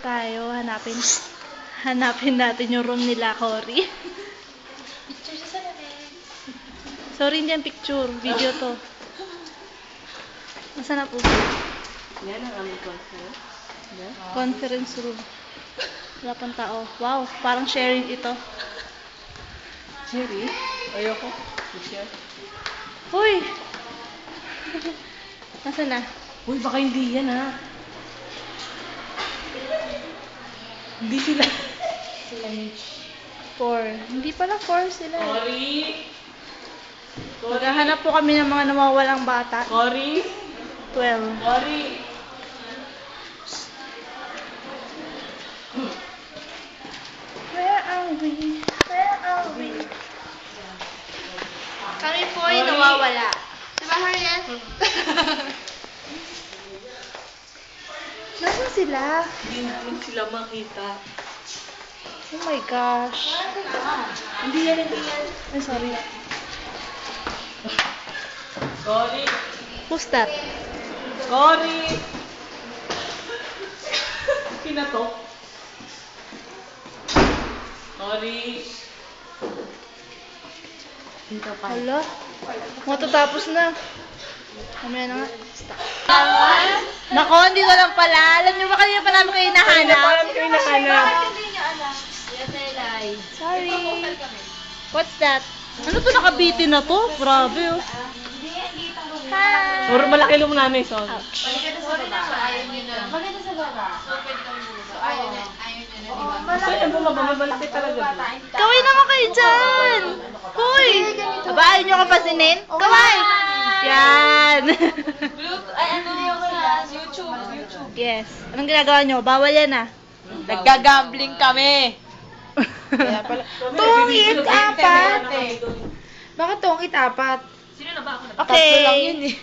tayo. Hanapin natin yung room nila, Cory. Picture siya sa lamin. Sorry, hindi yan picture. Video to. Nasaan na po? Yan ang aming conference. Conference room. Wala pang tao. Wow, parang sharing ito. Jerry? Ayoko. Michelle? Hoy! Nasaan na? Uy, baka hindi yan ha. Hindi sila. Sila Mitch. 4. Hindi pala 4 sila. Cory? Maghahanap po kami ng mga nawawalang bata. Cory? 12. Cory? Where are we? Where are we? Kami po ay nawawala. Diba, Harriet? Nasaan sila? Hindi namin sila makita. Oh my gosh. Hindi yan, hindi yan. Ay, sorry. Cory? Who's that? Cory? Kinatok? Cory? Dito pa. Hala. Matatapos na. Mamaya na nga. Nako, hindi ko lang pala. Alam niyo ba kanina pa namin kayo hinahanap? Parang kayo nahanap. Sorry. What's that? Ano to, nakabitin na to? Grabe oh. Hi! Puro malaki lum namin, so. Ouch. Maganda sa baba. Kaya bumaba, malaki talaga. Kaway naman kayo dyan! Hoy! Aba, ayaw nyo kapasinin? Kaway! Yan! Ay, ano yung sa YouTube? Yes. Anong ginagawa nyo? Bawal yan ah. Nagga-gambling kami. Tungit, apat! Bakit tungit apat? Okay. Tatlo lang yun eh.